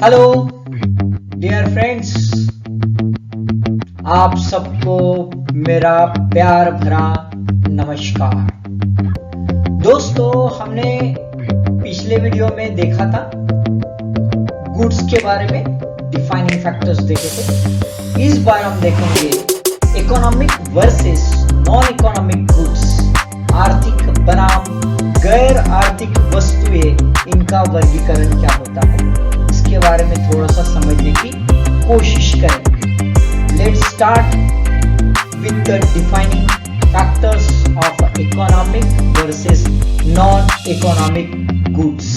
Hello dear friends, आप सबको मेरा प्यार भरा नमस्कार। दोस्तों, हमने पिछले वीडियो में देखा था गुड्स के बारे में, डिफाइनिंग फैक्टर्स देखे थे। इस बार हम देखेंगे economic versus non economic goods, आर्थिक बनाम गैर आर्थिक वस्तुएं, इनका वर्गीकरण क्या होता है, इसके बारे में थोड़ा सा समझने की कोशिश करेंगे। Let's start with the defining factors of economic versus non economic goods.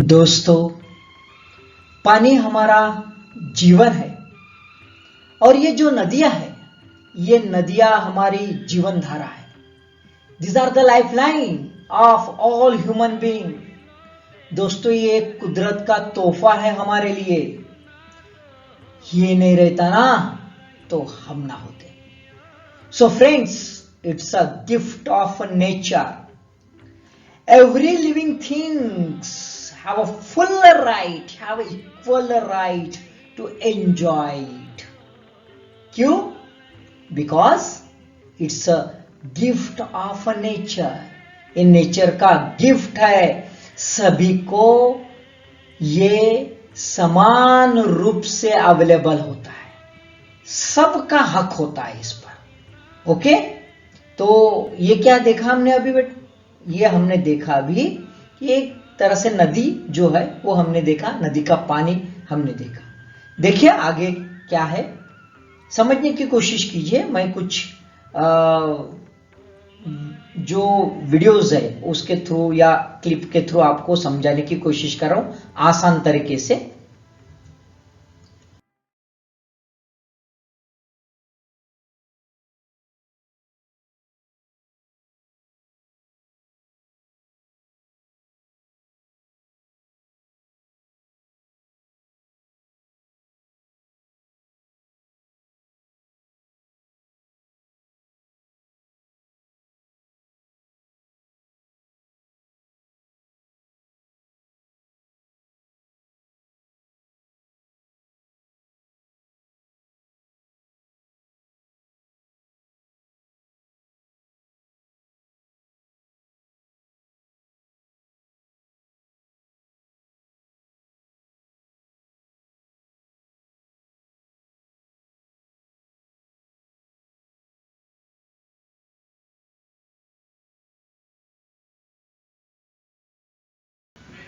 दोस्तों, पानी हमारा जीवन है और ये जो नदियां हैं, ये नदियां हमारी जीवन धारा है। This are the lifeline of all human being. दोस्तों, ये एक कुदरत का तोहफा है हमारे लिए। ये नहीं रहता ना तो हम ना होते। So friends, it's a gift of nature. Every living things have a full right, have a equal right to enjoy it. क्यों? Because it's a gift of a nature. ये नेचर का गिफ्ट है। सभी को ये समान रूप से अवेलेबल होता है, सबका हक होता है इस पर। ओके, तो ये क्या देखा हमने अभी ये हमने देखा अभी, ये तरह से नदी जो है वो हमने देखा, नदी का पानी हमने देखा। देखिए आगे क्या है, समझने की कोशिश कीजिए। मैं कुछ जो वीडियोस है उसके थ्रू या क्लिप के थ्रू आपको समझाने की कोशिश कर रहा हूं आसान तरीके से।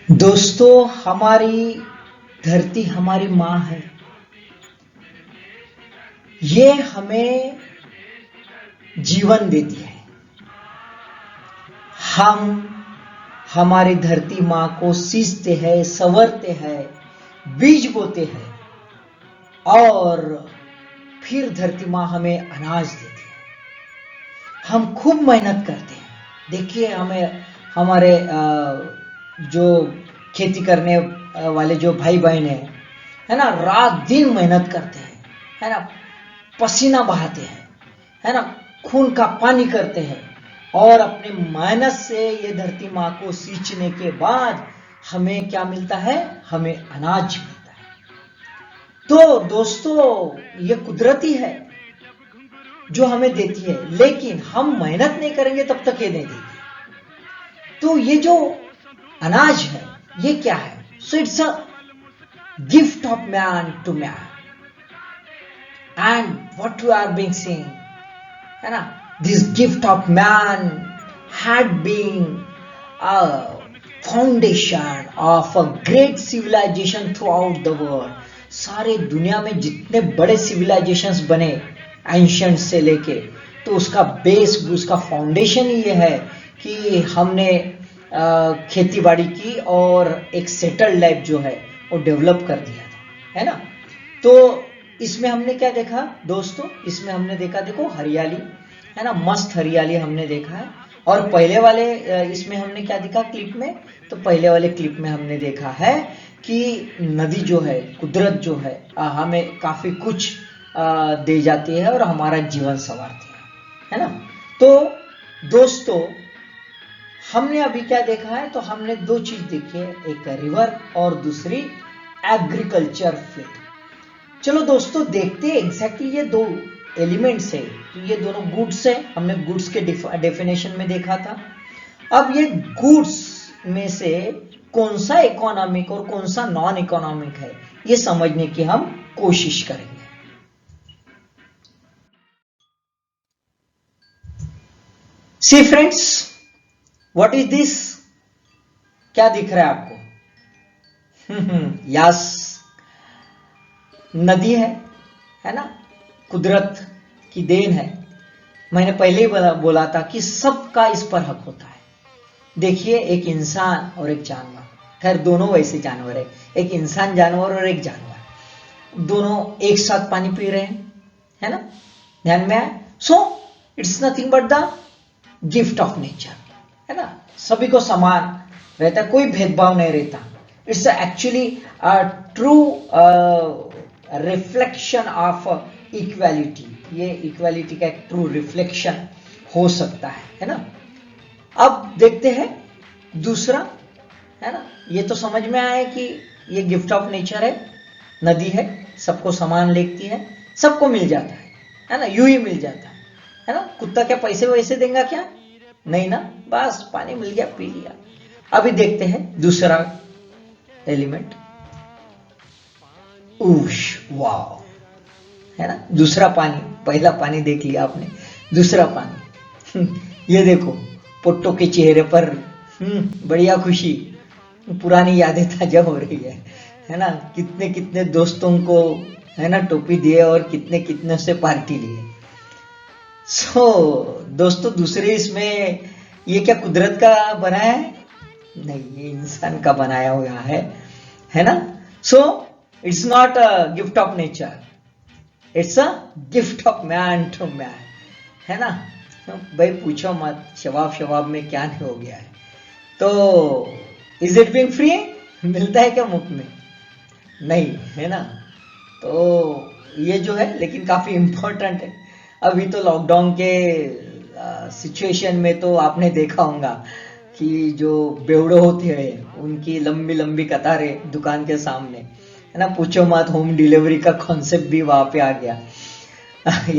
दोस्तों, हमारी धरती हमारी माँ है। ये हमें जीवन देती है। हम हमारी धरती माँ को सींचते हैं, संवरते हैं, बीज बोते हैं और फिर धरती माँ हमें अनाज देती है। हम खूब मेहनत करते हैं। देखिए, हमें हमारे जो खेती करने वाले जो भाई बहन है ना, रात दिन मेहनत करते हैं, है ना, पसीना बहाते हैं, है ना, खून का पानी करते हैं और अपने मेहनत से ये धरती माँ को सींचने के बाद हमें क्या मिलता है? हमें अनाज मिलता है। तो दोस्तों, ये कुदरती है जो हमें देती है, लेकिन हम मेहनत नहीं करेंगे तब तक ये नहीं देगी। तो ये जो अनाज है ये क्या है? So it's a gift of man to man and what you are being seeing, है ना, this gift of man had been foundation of a great civilization throughout the world. सारे दुनिया में जितने बड़े सिविलाइजेशंस बने एंशिएंट से लेके, तो उसका बेस, उसका फाउंडेशन ये है कि हमने खेती बाड़ी की और एक सेटल्ड लाइफ जो है वो डेवलप कर दिया था, है ना। तो इसमें हमने क्या देखा दोस्तों, इसमें हमने देखा, देखो हरियाली, है ना, मस्त हरियाली हमने देखा है। और पहले वाले इसमें हमने क्या देखा क्लिप में, तो पहले वाले क्लिप में हमने देखा है कि नदी जो है, कुदरत जो है हमें काफी कुछ दे जाती है और हमारा जीवन संवारती है ना। तो दोस्तों हमने अभी क्या देखा है, तो हमने दो चीज देखी है, एक रिवर और दूसरी एग्रीकल्चर फील्ड। चलो दोस्तों देखते हैं एग्जैक्टली ये दो एलिमेंट्स है, तो ये दोनों गुड्स है, हमने गुड्स के डेफिनेशन में देखा था। अब ये गुड्स में से कौन सा इकोनॉमिक और कौन सा नॉन इकोनॉमिक है, ये समझने की हम कोशिश करेंगे। सी फ्रेंड्स, व्हाट इज दिस, क्या दिख रहा है आपको? यस, नदी है ना, कुदरत की देन है। मैंने पहले ही बोला था कि सबका इस पर हक होता है। देखिए एक इंसान और एक जानवर, खैर दोनों वैसे जानवर है, एक इंसान जानवर और एक जानवर, दोनों एक साथ पानी पी रहे हैं, है ना, ध्यान में आए। So it's nothing but the gift of nature, है ना, सभी को समान रहता है, कोई भेदभाव नहीं रहता। It's actually true reflection of equality, ये इक्वालिटी का एक ट्रू रिफ्लेक्शन हो सकता है ना। अब देखते हैं दूसरा, है ना, ये तो समझ में आया कि ये गिफ्ट ऑफ नेचर है, नदी है, सबको समान लेती है, सबको मिल जाता है ना, यूं ही मिल जाता है ना। कुत्ता क्या पैसे वैसे देगा क्या? नहीं ना, बस पानी मिल गया, पी लिया। अभी देखते हैं दूसरा एलिमेंट, उश, वाव, है ना, दूसरा पानी। पहला पानी देख लिया आपने, दूसरा पानी ये देखो पोट्टो के चेहरे पर बढ़िया खुशी, पुरानी यादें ताजा हो रही है ना। कितने कितने दोस्तों को, है ना, टोपी दिए और कितने कितने से पार्टी लिए। सो दोस्तों दूसरे इसमें ये क्या कुदरत का बनाया है? नहीं, ये इंसान का बनाया हुआ है ना। So it's not a gift of nature, it's a gift of man to man, है ना। भाई पूछो मत शबाब में क्या नहीं हो गया है। तो इज इट बीइंग फ्री, मिलता है क्या मुफ्त में? नहीं, है ना। तो ये जो है लेकिन काफी इंपॉर्टेंट है। अभी तो लॉकडाउन के सिचुएशन में तो आपने देखा होगा कि जो बेवड़े होते हैं उनकी लंबी लंबी कतारें दुकान के सामने, है ना, पूछो मत। होम डिलीवरी का कॉन्सेप्ट भी वहां पे आ गया।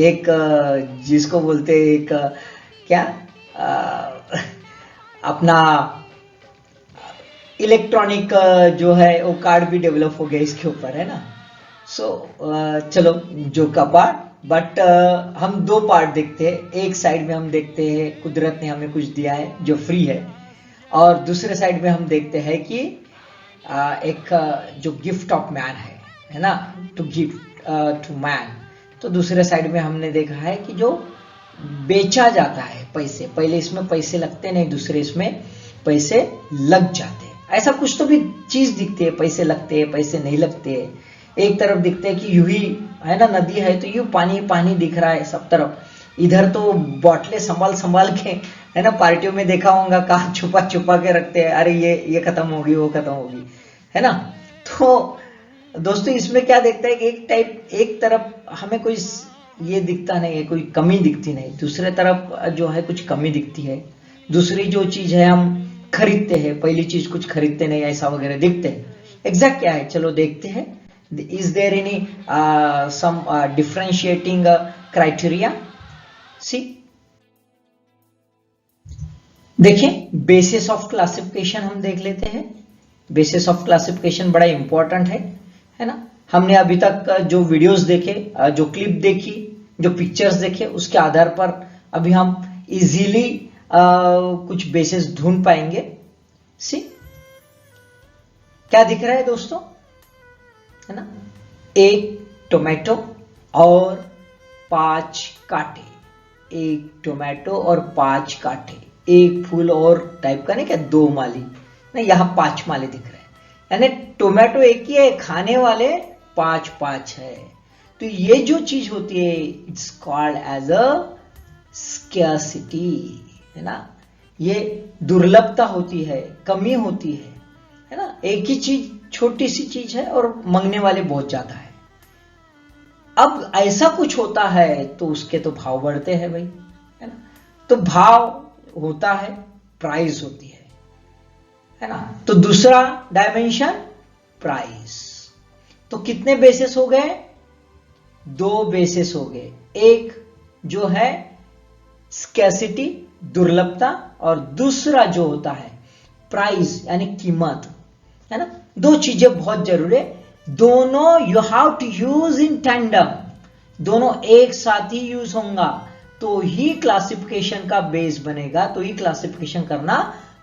एक जिसको बोलते एक क्या अपना इलेक्ट्रॉनिक जो है वो कार्ड भी डेवलप हो गया इसके ऊपर, है ना। सो चलो जो का पार्ट, बट हम दो पार्ट देखते हैं। एक साइड में हम देखते हैं कुदरत ने हमें कुछ दिया है जो फ्री है, और दूसरे साइड में हम देखते हैं कि एक जो गिफ्ट ऑफ मैन है ना, टू गिव टू मैन। तो दूसरे साइड में हमने देखा है कि जो बेचा जाता है पैसे, पहले इसमें पैसे लगते नहीं, दूसरे इसमें पैसे लग जाते हैं। ऐसा कुछ तो भी चीज दिखती है, पैसे लगते हैं, पैसे नहीं लगते हैं। एक तरफ दिखते हैं कि यूं ही, है ना, नदी है तो यूं पानी पानी दिख रहा है सब तरफ। इधर तो बॉटले संभाल के, है ना, पार्टियों में देखा होगा कहाँ छुपा के रखते हैं, अरे ये खत्म होगी, वो खत्म होगी, है ना। तो दोस्तों इसमें क्या देखता है कि एक तरफ हमें कोई ये दिखता नहीं है, कोई कमी दिखती नहीं, दूसरे तरफ जो है कुछ कमी दिखती है। दूसरी जो चीज है हम खरीदते हैं, पहली चीज कुछ खरीदते नहीं, ऐसा वगैरह दिखते हैं। एग्जैक्ट क्या है, चलो देखते हैं। Is there any some differentiating criteria? सी देखिए, बेसिस ऑफ क्लासिफिकेशन हम देख लेते हैं। बेसिस ऑफ क्लासिफिकेशन बड़ा इंपॉर्टेंट है ना। हमने अभी तक जो वीडियोस देखे, जो क्लिप देखी, जो पिक्चर्स देखे, उसके आधार पर अभी हम इजीली कुछ बेसिस ढूंढ पाएंगे। सी क्या दिख रहा है दोस्तों, है ना, एक टोमेटो और 5 कांटे, एक टोमेटो और 5 कांटे, एक फूल और टाइप का नहीं क्या, 2 माली ना, यहां 5 माले दिख रहे हैं, यानी टोमेटो एक ही है, खाने वाले 5 है। तो ये जो चीज होती है it's called as a scarcity, है ना, ये दुर्लभता होती है, कमी होती है ना, एक ही चीज, छोटी सी चीज है और मांगने वाले बहुत ज्यादा है। अब ऐसा कुछ होता है तो उसके तो भाव बढ़ते हैं भाई, है ना, तो भाव होता है, प्राइस होती है ना। तो दूसरा डायमेंशन प्राइस, तो कितने बेसिस हो गए, 2 बेसिस हो गए, एक जो है स्कैर्सिटी दुर्लभता और दूसरा जो होता है प्राइस यानी कीमत, है ना। 2 चीजें बहुत जरूरी है, दोनों you have to use in tandem, दोनों एक साथ ही यूज होगा तो ही क्लासिफिकेशन का बेस बनेगा, तो ही क्लासिफिकेशन करना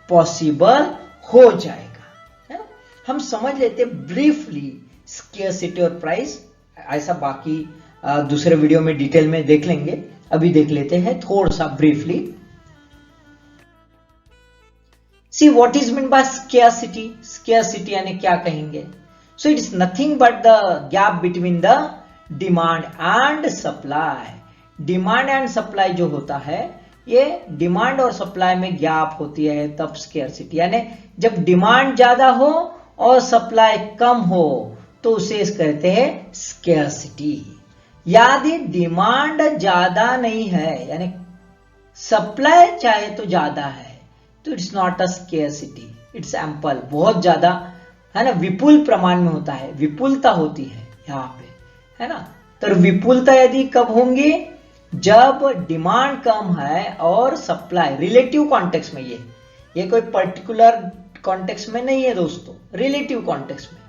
पॉसिबल हो जाएगा, है ना। हम समझ लेते ब्रीफली स्कैर्सिटी और प्राइस, ऐसा बाकी दूसरे वीडियो में डिटेल में देख लेंगे, अभी देख लेते हैं थोड़ा सा briefly. See what is mean by scarcity, scarcity यानी क्या कहेंगे, so it is nothing but the gap between the demand and supply. Demand and supply जो होता है, ये डिमांड और सप्लाई में गैप होती है तब स्कैर्सिटी, यानी जब डिमांड ज्यादा हो और सप्लाई कम हो तो उसे कहते हैं स्कैर्सिटी। यदि डिमांड ज्यादा नहीं है यानी सप्लाई चाहे तो ज्यादा है तो it's not a scarcity, it's ample, बहुत ज्यादा, है ना, विपुल प्रमाण में होता है, विपुलता होती है यहाँ पे, है ना। तो विपुलता यदि कब होंगी, जब डिमांड कम है और सप्लाई, रिलेटिव कॉन्टेक्स्ट में, ये कोई पर्टिकुलर कॉन्टेक्स्ट में नहीं है दोस्तों, रिलेटिव कॉन्टेक्स्ट में,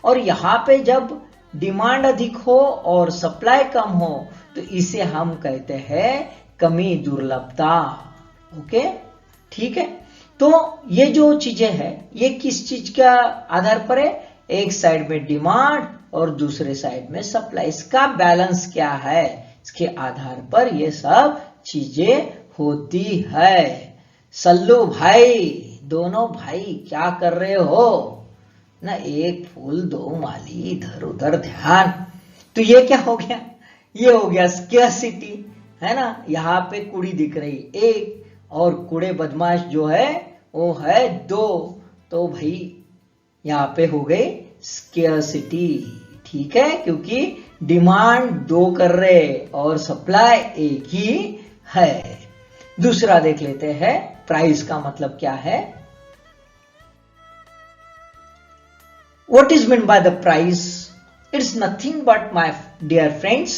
और यहाँ पे जब डिमांड अधिक हो और सप्लाई कम हो तो इसे हम कहते हैं कमी, दुर्लभता। ओके, ठीक है। तो ये जो चीजें हैं ये किस चीज का आधार पर है, एक साइड में डिमांड और दूसरे साइड में सप्लाई, इसका बैलेंस क्या है, इसके आधार पर ये सब चीजें होती है। सल्लू भाई, दोनों भाई क्या कर रहे हो ना, एक फूल 2 माली, इधर उधर ध्यान। तो ये क्या हो गया, ये हो गया स्कैर्सिटी, है ना। यहाँ पे कुड़ी दिख रही 1 और कूड़े बदमाश जो है वो है 2, तो भाई यहाँ पे हो गई स्कैर्सिटी, ठीक है, क्योंकि डिमांड 2 कर रहे और सप्लाई 1 ही है। दूसरा देख लेते हैं, प्राइस का मतलब क्या है। What is meant by the price? It's nothing but, my dear friends,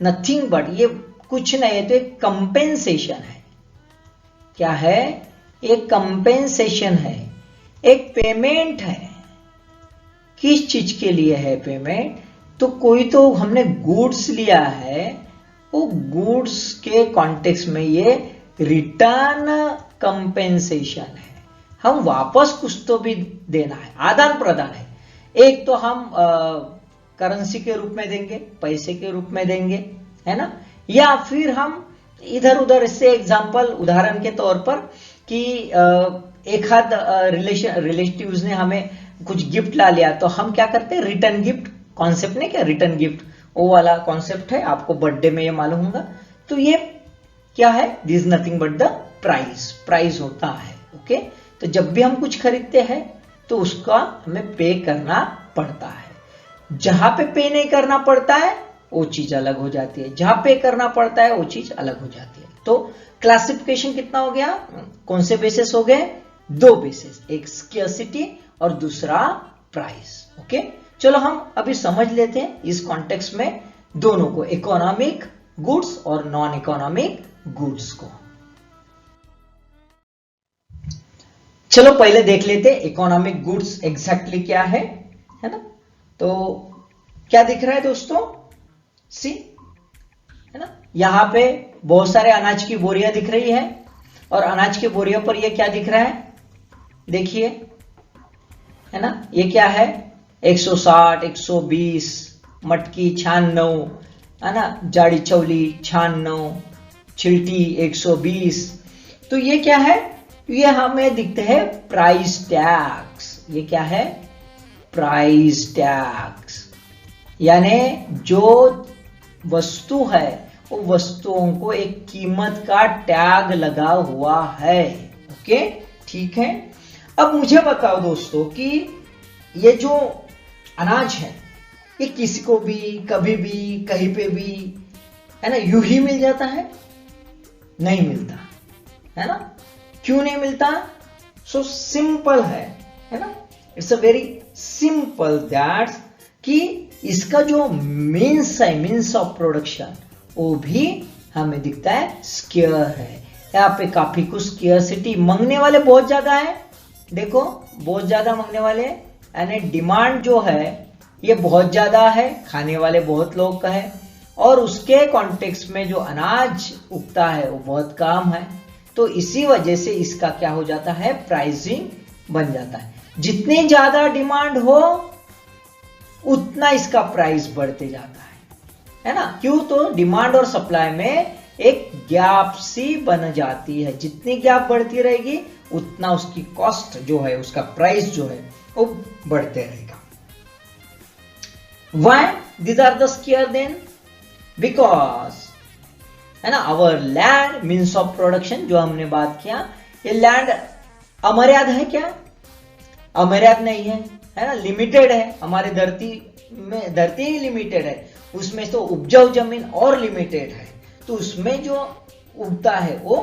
nothing but, ये कुछ नहीं है तो एक कंपेंसेशन है। क्या है, एक कंपेंसेशन है, एक पेमेंट है। किस चीज के लिए है पेमेंट, तो कोई तो हमने गुड्स लिया है, वो गुड्स के कॉन्टेक्स्ट में ये रिटर्न कंपेंसेशन है, हम वापस कुछ तो भी देना है, आदान प्रदान है। एक तो हम करेंसी के रूप में देंगे, पैसे के रूप में देंगे, है ना, या फिर हम इधर उधर, इससे एग्जांपल उदाहरण के तौर पर कि एक हाथ रिलेटिव्स ने हमें कुछ गिफ्ट ला लिया तो हम क्या करते हैं, रिटर्न गिफ्ट, कॉन्सेप्ट नहीं क्या, रिटर्न गिफ्ट वो वाला कॉन्सेप्ट है, आपको बर्थडे में ये मालूम होगा। तो ये क्या है, this is nothing but the price, price होता है। ओके, तो जब भी हम कुछ खरीदते हैं तो उसका हमें पे करना पड़ता है। जहां पे पे नहीं करना पड़ता है वो चीज अलग हो जाती है, जहां पे करना पड़ता है वो चीज अलग हो जाती है। तो क्लासिफिकेशन कितना हो गया, कौन से बेसिस हो गए, 2 बेसिस, एक स्कैर्सिटी और दूसरा प्राइस। ओके, चलो हम अभी समझ लेते हैं इस कॉन्टेक्स्ट में दोनों को, इकोनॉमिक गुड्स और नॉन इकोनॉमिक गुड्स को। चलो पहले देख लेते हैं इकोनॉमिक गुड्स एग्जैक्टली क्या है ना। तो क्या दिख रहा है दोस्तों, सी, है ना, यहां पे बहुत सारे अनाज की बोरियां दिख रही है और अनाज की बोरियों पर ये क्या दिख रहा है, देखिए है ना। ये क्या है 160, 120, मटकी 96, है ना, जाड़ी चौली 96, छिलटी 120। तो ये क्या है, ये हमें दिखते हैं प्राइस टैग्स। ये क्या है प्राइस टैग्स, यानी जो वस्तु है वो वस्तुओं को एक कीमत का टैग लगा हुआ है। ओके ठीक है। अब मुझे बताओ दोस्तों कि ये जो अनाज है ये किसी को भी कभी भी कहीं पे भी, है ना, यूं ही मिल जाता है? नहीं मिलता, है ना। क्यों नहीं मिलता? सो सिंपल है ना। It's a very simple that कि इसका जो मीन्स है, मीन्स ऑफ प्रोडक्शन, वो भी हमें दिखता है स्केयर है। यहाँ पे काफी कुछ स्केयरसिटी, मांगने वाले बहुत ज्यादा है, देखो बहुत ज्यादा मांगने वाले, यानी डिमांड जो है ये बहुत ज्यादा है, खाने वाले बहुत लोग का है, और उसके कॉन्टेक्स्ट में जो अनाज उगता है वो बहुत कम है। तो इसी वजह से इसका क्या हो जाता है, प्राइसिंग बन जाता है। जितनी ज्यादा डिमांड हो उतना इसका प्राइस बढ़ते जाता है ना। क्यों? तो डिमांड और सप्लाई में एक गैप सी बन जाती है, जितनी गैप बढ़ती रहेगी उतना उसकी कॉस्ट जो है, उसका प्राइस जो है वो बढ़ते रहेगा। Why these are the scare then? Because, है ना, our land means of production जो हमने बात किया, ये लैंड अमर्याद है क्या? अमर्याद नहीं है ना, लिमिटेड है। हमारे धरती में, धरती ही लिमिटेड है, उसमें तो उपजाऊ जमीन और लिमिटेड है, तो उसमें जो उगता है वो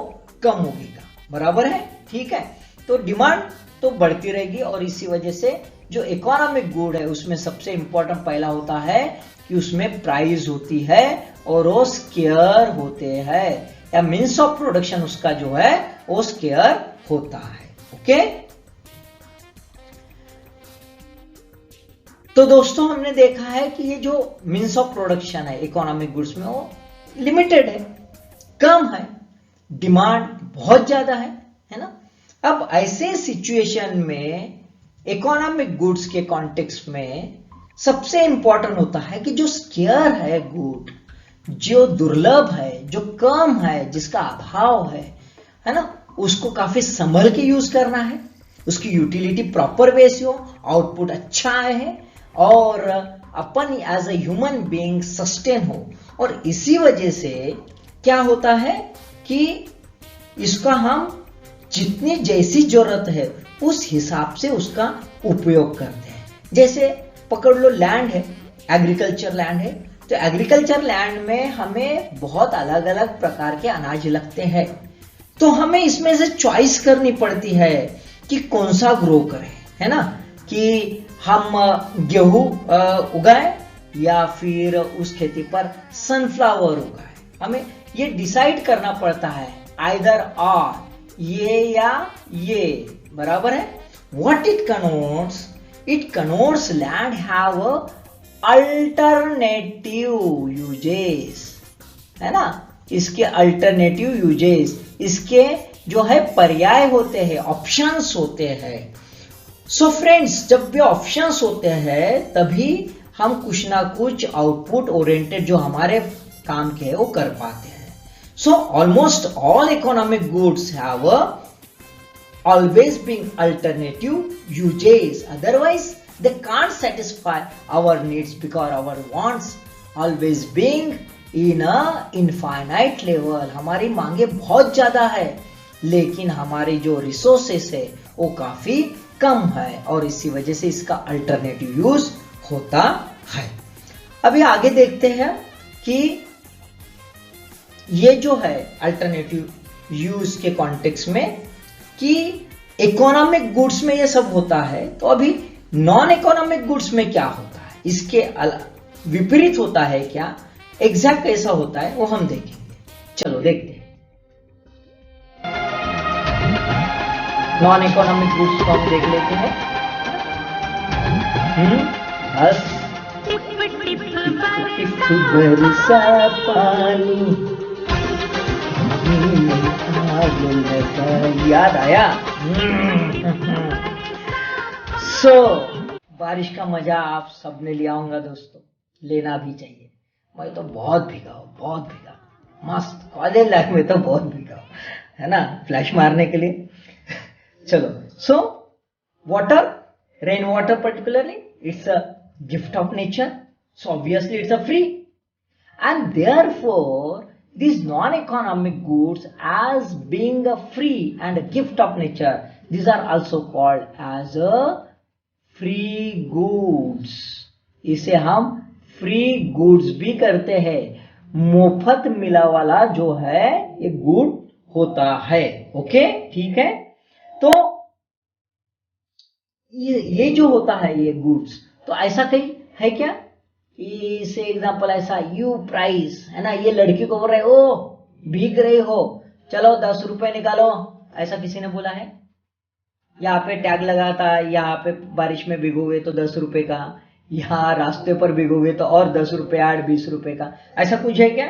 कम उगेगा, बराबर है, ठीक है। तो डिमांड तो बढ़ती रहेगी, और इसी वजह से जो इकोनॉमिक गुड है उसमें सबसे इंपॉर्टेंट पहला होता है कि उसमें प्राइस होती है और वो स्केयर होते हैं, या मीन्स ऑफ प्रोडक्शन उसका जो है वो स्केयर होता है। ओके, तो दोस्तों हमने देखा है कि ये जो मीन्स ऑफ प्रोडक्शन है इकोनॉमिक गुड्स में वो लिमिटेड है, कम है, डिमांड बहुत ज्यादा है ना। अब ऐसे सिचुएशन में इकोनॉमिक गुड्स के कॉन्टेक्स्ट में सबसे इंपॉर्टेंट होता है कि जो स्केयर है गुड, जो दुर्लभ है, जो कम है, जिसका अभाव है ना, उसको काफी संभल के यूज करना है, उसकी यूटिलिटी प्रॉपर वे से हो, आउटपुट अच्छा है, और अपन as a human being sustain हो। और इसी वजह से क्या होता है कि इसका हम जितनी जैसी जरूरत है उस हिसाब से उसका उपयोग करते हैं। जैसे पकड़ लो लैंड है, एग्रीकल्चर लैंड है, तो एग्रीकल्चर लैंड में हमें बहुत अलग अलग प्रकार के अनाज लगते हैं, तो हमें इसमें से चॉइस करनी पड़ती है कि कौन सा ग्रो करें, है ना, कि हम गेहूं उगाएं या फिर उस खेती पर सनफ्लावर उगाएं। हमें ये डिसाइड करना पड़ता है, आइदर और, ये या ये, बराबर है। What it connotes land have alternative uses, है ना, इसके अल्टरनेटिव यूजेस, इसके जो है पर्याय होते हैं, ऑप्शंस होते हैं। सो फ्रेंड्स, जब भी ऑप्शंस होते हैं तभी हम कुछ ना कुछ आउटपुट ओरिएंटेड जो हमारे काम के है वो कर पाते हैं। So almost all economic goods have always being alternative uses, otherwise they can't satisfy our needs because our wants always being in a infinite level। हमारी मांगे बहुत ज्यादा है लेकिन हमारी जो रिसोर्सेस है वो काफी कम है, और इसी वजह से इसका अल्टरनेटिव यूज होता है। अभी आगे देखते हैं कि ये जो है अल्टरनेटिव यूज के कॉन्टेक्स्ट में कि इकोनॉमिक गुड्स में ये सब होता है, तो अभी नॉन इकोनॉमिक गुड्स में क्या होता है, इसके विपरीत होता है क्या, एग्जैक्ट कैसा होता है वो हम देखेंगे। चलो देखते हैं। नॉन इकोनॉमिक गुड्स को हम देख लेते हैं। बस बरसा पानी याद आया। सो बारिश का मजा आप सबने लिया होगा दोस्तों, लेना भी चाहिए। मैं तो बहुत भीगा हूँ, बहुत भीगा, मस्त कॉलेज लाइफ में तो बहुत भीगा हूँ, है ना, फ्लैश मारने के लिए। चलो, so water, rain water particularly, it's a gift of nature, so obviously it's a free, and therefore these non-economic goods as being a free and a gift of nature, these are also called as a free goods. इसे हम free goods भी करते हैं, मुफ्त मिला वाला जो है ये गुड होता है। ओके, ठीक है। तो ये जो होता है ये गुड्स, तो ऐसा कहीं है क्या, इसे एग्जांपल ऐसा यू प्राइस है ना, ये लड़की को बोल रहे ओ भीग रही हो, चलो 10 रुपए निकालो, ऐसा किसी ने बोला है? यहाँ पे टैग लगा था, यहाँ पे बारिश में भिगोगे तो 10 रुपए का, यहाँ रास्ते पर भिगोगे तो और 10 रुपए ऐड 20 रुपए का, ऐसा कुछ है क्या?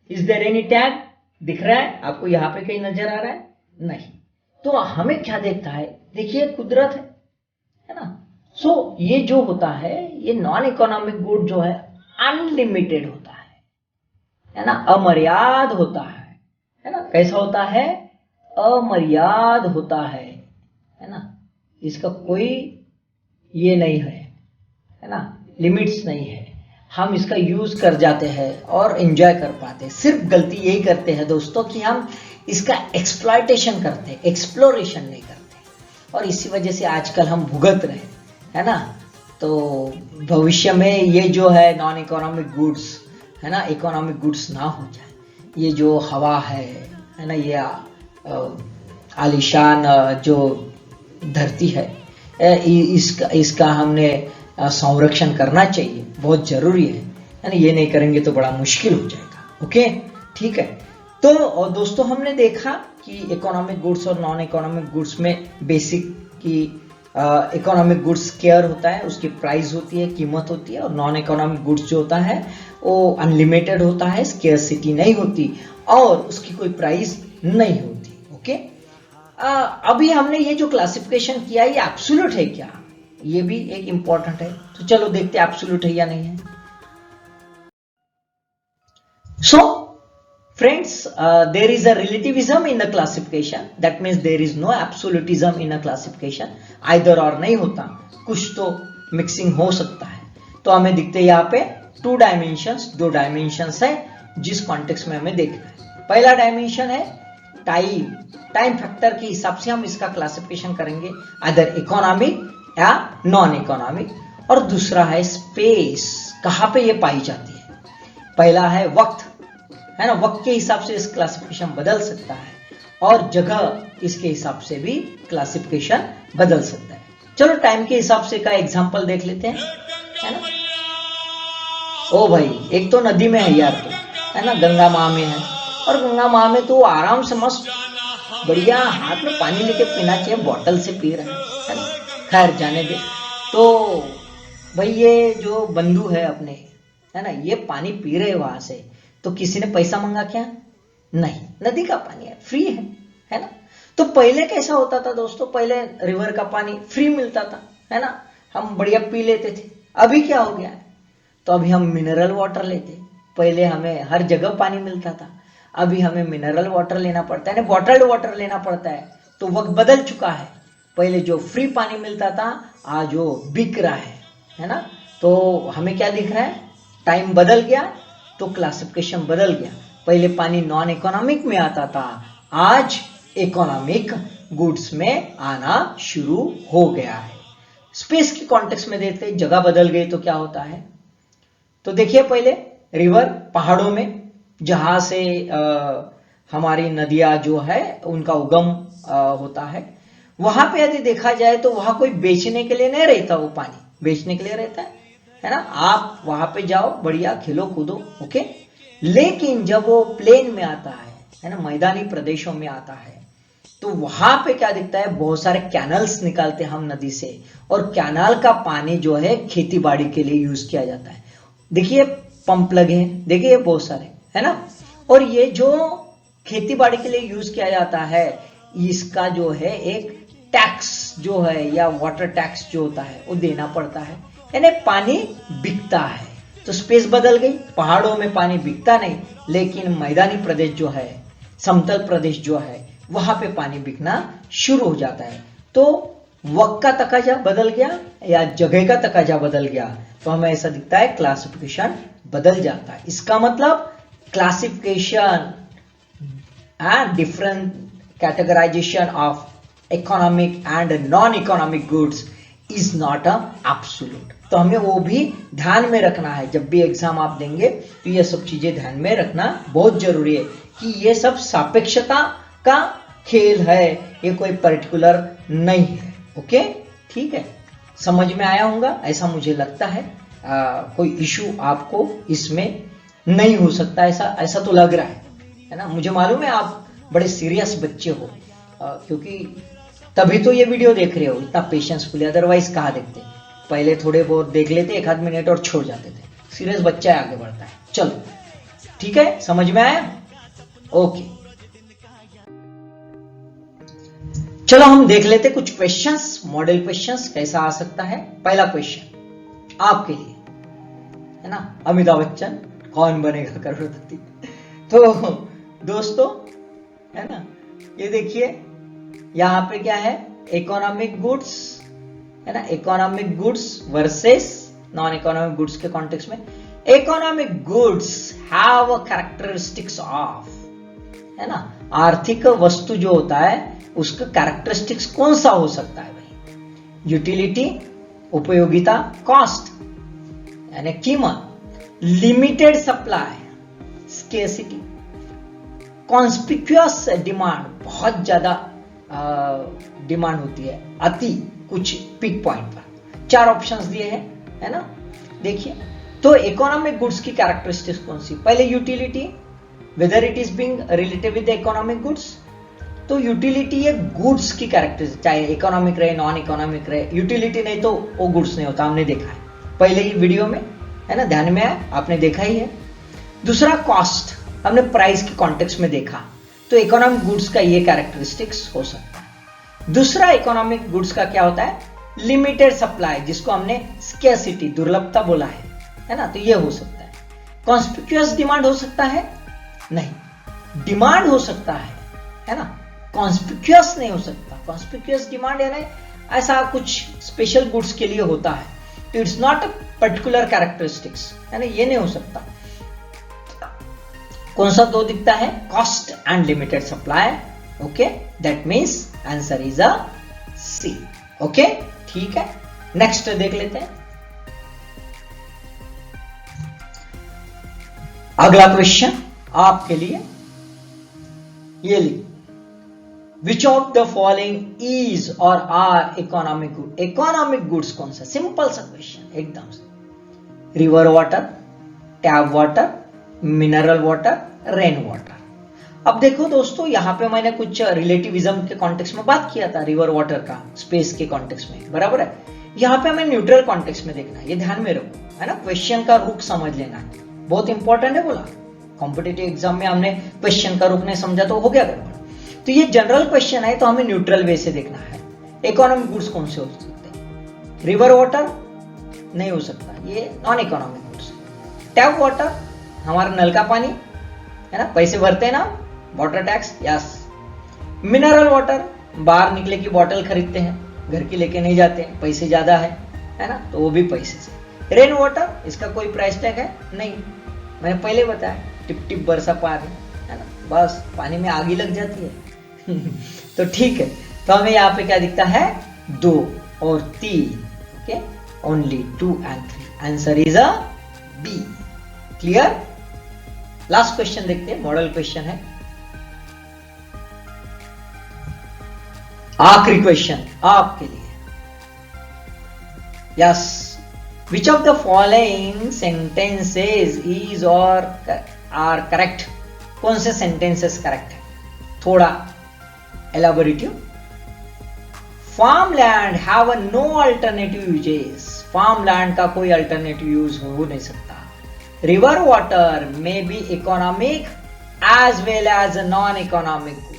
इज देयर एनी टैग दिख रहा है आपको यहाँ पे कहीं नजर आ रहा है? नहीं। तो हमें क्या देखता है, देखिए कुदरत है ना। सो ये जो होता है ये नॉन इकोनॉमिक गुड जो है अनलिमिटेड होता है ना, अमर्याद होता है ना। कैसा होता है? अमर्याद होता है ना, इसका कोई ये नहीं है ना, लिमिट्स नहीं है। हम इसका यूज कर जाते हैं और एंजॉय कर पाते हैं। सिर्फ गलती यही करते हैं दोस्तों कि हम इसका एक्सप्लॉयटेशन करते हैं, एक्सप्लोरेशन नहीं करते, और इसी वजह से आजकल हम भुगत रहे है ना। तो भविष्य में ये जो है नॉन इकोनॉमिक गुड्स है ना, इकोनॉमिक गुड्स ना हो जाए। ये जो हवा है ना, ये आलीशान जो धरती है, इसका हमने संरक्षण करना चाहिए, बहुत जरूरी है ना। ये नहीं करेंगे तो बड़ा मुश्किल हो जाएगा। ओके, ठीक है। तो और दोस्तों हमने देखा कि इकोनॉमिक गुड्स और नॉन इकोनॉमिक गुड्स में बेसिक की इकोनॉमिक गुड्स केयर होता है, उसकी प्राइस होती है, कीमत होती है, और नॉन इकोनॉमिक गुड्स जो होता है वो अनलिमिटेड होता है, स्केर्सिटी नहीं होती और उसकी कोई प्राइस नहीं होती। ओके, अभी हमने ये जो क्लासिफिकेशन किया ये एब्सोल्यूट है क्या, ये भी एक इंपॉर्टेंट है। तो चलो देखते हैं एब्सोल्यूट है या नहीं है। सो friends, there is a relativism in the classification, that means there is no absolutism in a classification, either or नहीं होता, कुछ तो मिक्सिंग हो सकता है। तो हमें दिखते हैं यहाँ पे 2 डायमेंशंस, 2 डायमेंशंस है जिस कॉन्टेक्स्ट में हमें देखना है। पहला डायमेंशन है टाइम फैक्टर के हिसाब से हम इसका क्लासिफिकेशन करेंगे, अदर इकोनॉमिक या नॉन इकोनॉमिक, और दूसरा है स्पेस, कहां पे ये पाई जाती है। पहला है वक्त है ना, वक्त के हिसाब से इस क्लासिफिकेशन बदल सकता है, और जगह इसके हिसाब से भी क्लासिफिकेशन बदल सकता है। चलो टाइम के हिसाब से का एग्जांपल देख लेते हैं, है ना। ओ भाई, एक तो नदी में है यार, तो है ना, गंगा माँ में है, और गंगा माँ में तो आराम से मस्त बढ़िया हाथ में पानी लेके पीना चाहिए, बॉटल से पी रहे है ना। खैर जाने दे। तो भाई ये जो बंधु है अपने, है ना, ये पानी पी रहे वहां से, तो किसी ने पैसा मांगा क्या? नहीं, नदी का पानी है, फ्री है ना। तो पहले कैसा होता था दोस्तों, पहले रिवर का पानी फ्री मिलता था, है ना, हम बढ़िया पी लेते थे। अभी क्या हो गया है, तो अभी हम मिनरल वाटर लेते। पहले हमें हर जगह पानी मिलता था, अभी हमें मिनरल वाटर लेना पड़ता है, बॉटल्ड वाटर लेना पड़ता है। तो वक्त बदल चुका है, पहले जो फ्री पानी मिलता था आज वो बिक रहा है ना। तो हमें क्या दिख रहा है, टाइम बदल गया तो क्लासिफिकेशन बदल गया। पहले पानी नॉन इकोनॉमिक में आता था, आज इकोनॉमिक गुड्स में आना शुरू हो गया है। स्पेस की कॉन्टेक्स्ट में देखते हैं, जगह बदल गई तो क्या होता है। तो देखिए पहले रिवर, पहाड़ों में जहां से हमारी नदियां जो है उनका उगम होता है, वहां पे यदि देखा जाए तो वहां कोई बेचने के लिए नहीं रहता, वो पानी बेचने के लिए रहता है ना। आप वहां पे जाओ, बढ़िया खेलो कूदो, ओके। लेकिन जब वो प्लेन में आता है ना, मैदानी प्रदेशों में आता है, तो वहां पे क्या दिखता है, बहुत सारे कैनल्स निकालते हैं हम नदी से, और कैनाल का पानी जो है खेती बाड़ी के लिए यूज किया जाता है। देखिए पंप लगे हैं, देखिए बहुत सारे, है ना। और ये जो खेती बाड़ी के लिए यूज किया जाता है, इसका जो है एक टैक्स जो है या वाटर टैक्स जो होता है वो देना पड़ता है, यानी पानी बिकता है। तो स्पेस बदल गई, पहाड़ों में पानी बिकता नहीं, लेकिन मैदानी प्रदेश जो है, समतल प्रदेश जो है, वहां पे पानी बिकना शुरू हो जाता है। तो वक्त का तकाजा बदल गया या जगह का तकाजा बदल गया, तो हमें ऐसा दिखता है क्लासिफिकेशन बदल जाता है। इसका मतलब classification and different categorization of economic and non economic goods is not a absolute. तो हमें वो भी ध्यान में रखना है, जब भी एग्जाम आप देंगे तो ये सब चीजें ध्यान में रखना बहुत जरूरी है कि ये सब सापेक्षता का खेल है, ये कोई पर्टिकुलर नहीं है। ओके, ठीक है, समझ में आया होगा ऐसा मुझे लगता है। कोई इशू आपको इसमें नहीं हो सकता, ऐसा तो लग रहा है ना। मुझे मालूम है आप बड़े सीरियस बच्चे हो, क्योंकि तभी तो ये वीडियो देख रहे हो इतना पेशेंसफुली, अदरवाइज कहाँ देखते। पहले थोड़े बहुत देख लेते, एक आध मिनट और छोड़ जाते थे। सीरियस बच्चा है, आगे बढ़ता है। चलो ठीक है, समझ में आया? ओके, चलो हम देख लेते कुछ क्वेश्चंस, मॉडल क्वेश्चंस कैसा आ सकता है। पहला क्वेश्चन आपके लिए है ना, अमिताभ बच्चन कौन बनेगा करोड़पति। तो दोस्तों है ना, ये देखिए यहां पे क्या है, इकोनॉमिक गुड्स है ना, economic goods versus non economic goods के कॉन्टेक्स्ट में। Economic goods have characteristics of, है ना, आर्थिक वस्तु जो होता है उसका कैरेक्टरिस्टिक्स कौन सा हो सकता है भाई? यूटिलिटी, उपयोगिता, कॉस्ट यानी कीमत, limited supply, scarcity, conspicuous demand, बहुत ज्यादा डिमांड होती है, अति कुछ पिक पॉइंट पर। 4 ऑप्शंस दिए हैं, है ना। देखिए तो इकोनॉमिक गुड्स की कैरेक्टरिस्टिक्स कौन सी? पहले utility, whether it is being related with economic goods. तो यूटिलिटी ये गुड्स की कैरेक्टरिस्टिक, चाहे इकोनॉमिक रहे नॉन इकोनॉमिक रहे, यूटिलिटी नहीं तो वो गुड्स नहीं होता, हमने देखा है पहले ही वीडियो में, है ना, ध्यान में आया, आपने देखा ही है। दूसरा कॉस्ट, हमने प्राइस के कॉन्टेक्स्ट में देखा, तो इकोनॉमिक गुड्स का ये कैरेक्टरिस्टिक्स हो सकता है। दूसरा इकोनॉमिक गुड्स का क्या होता है? लिमिटेड सप्लाई, जिसको हमने स्केर्सिटी, दुर्लभता बोला है ना, तो ये हो सकता है। कॉन्स्पिक्यूअस डिमांड हो सकता है? नहीं, डिमांड हो सकता है ना, कॉन्स्पिक्यूअस नहीं हो सकता। कॉन्स्पिक्यूअस डिमांड यानी ऐसा कुछ स्पेशल गुड्स के लिए होता है, तो it's not a particular characteristics, है ना, ये नहीं हो सकता। कौन सा 2 दिखता है? Cost and limited supply. Okay, that means answer is a C. Okay, ठीक है, नेक्स्ट देख लेते हैं। अगला क्वेश्चन आपके लिए ये ली, which of the following is और are economic good? Economic goods कौन सा? सिंपल सा क्वेश्चन एकदम से। River water, tap water, mineral water, rain water. अब देखो दोस्तों, यहां पे मैंने कुछ रिलेटिविज्म के कॉन्टेक्स्ट में बात किया था, रिवर वाटर का स्पेस के कॉन्टेक्स्ट में, बराबर है। यहां पे हमें न्यूट्रल कॉन्टेक्स्ट में देखना है, ये ध्यान में रखो, है ना, क्वेश्चन का रुख समझ लेना है, बहुत इंपॉर्टेंट है। बोला कॉम्पिटिटिव एग्जाम में हमने क्वेश्चन का रुख नहीं समझा तो हो गया गड़बड़। तो ये जनरल क्वेश्चन है, तो हमें न्यूट्रल वे से देखना है। इकोनॉमिक गुड्स कौन से हो सकते हैं? रिवर वाटर नहीं हो सकता, ये non economic goods. Tap water, हमारा नल का पानी, है ना, पैसे भरते हैं ना, water tax, yes. Mineral water, बाहर निकले की बोतल खरीदते हैं, घर की लेके नहीं जाते, पैसे ज्यादा है ना, तो वो भी पैसे से। रेन वाटर, इसका कोई प्राइस टैग है? नहीं, मैंने पहले बताया, टिप टिप बरसा पानी, है ना, बस पानी में आग ही लग जाती है। तो ठीक है, तो हमें यहाँ पे क्या दिखता है? 2 और 3। Okay, only 2 and 3, answer is a B. Clear? Last question देखते हैं, मॉडल क्वेश्चन है, आखिरी क्वेश्चन आपके लिए। Yes, which of the following sentences is और आर करेक्ट? कौन से सेंटेंसेस करेक्ट है? थोड़ा elaborative. Farmland have no alternative uses, farmland का कोई अल्टरनेटिव यूज हो नहीं सकता। River water may be economic as well as non economic good.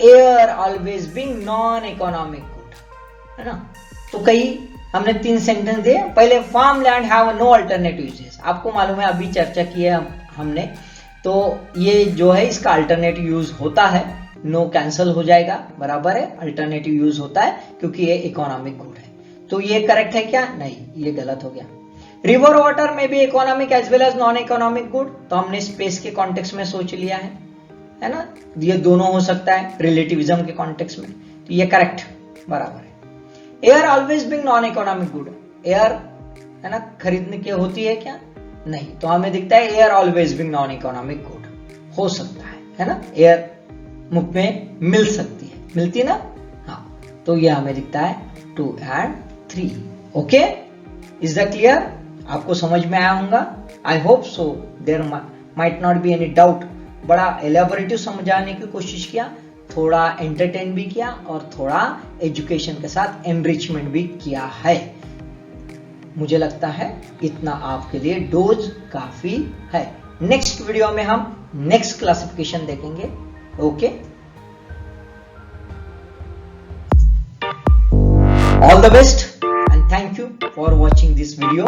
Air always being non economic good. है ना। तो कई हमने 3 सेंटेंस दिए। पहले farm land have no alternative uses, आपको मालूम है अभी चर्चा की है हमने, तो ये जो है इसका अल्टरनेटिव यूज होता है, नो कैंसिल हो जाएगा, बराबर है, अल्टरनेटिव यूज होता है क्योंकि ये इकोनॉमिक गुड है। तो ये करेक्ट है क्या? नहीं, ये गलत हो गया। रिवर वाटर में भी economic as well as non economic good, तो हमने स्पेस के कॉन्टेक्स्ट में सोच लिया है ना, ये दोनों हो सकता है रिलेटिविज्म के कॉन्टेक्स्ट में, तो ये करेक्ट बराबर है। Air always being non economic good, air है ना खरीदने की होती है क्या? नहीं, तो हमें दिखता है air always being non economic good, हो सकता है ना, एयर मुफ्त में मिल सकती है, मिलती ना, हाँ, तो ये हमें दिखता है 2 and 3। Okay, is the clear? आपको समझ में आया होगा, I hope so, there might not be any doubt. बड़ा एलेबोरेटिव समझाने की कोशिश किया, थोड़ा एंटरटेन भी किया और थोड़ा एजुकेशन के साथ एनरिचमेंट भी किया है। मुझे लगता है इतना आपके लिए डोज काफी है। नेक्स्ट वीडियो में हम नेक्स्ट क्लासिफिकेशन देखेंगे। Okay, all the best and thank you for watching this video.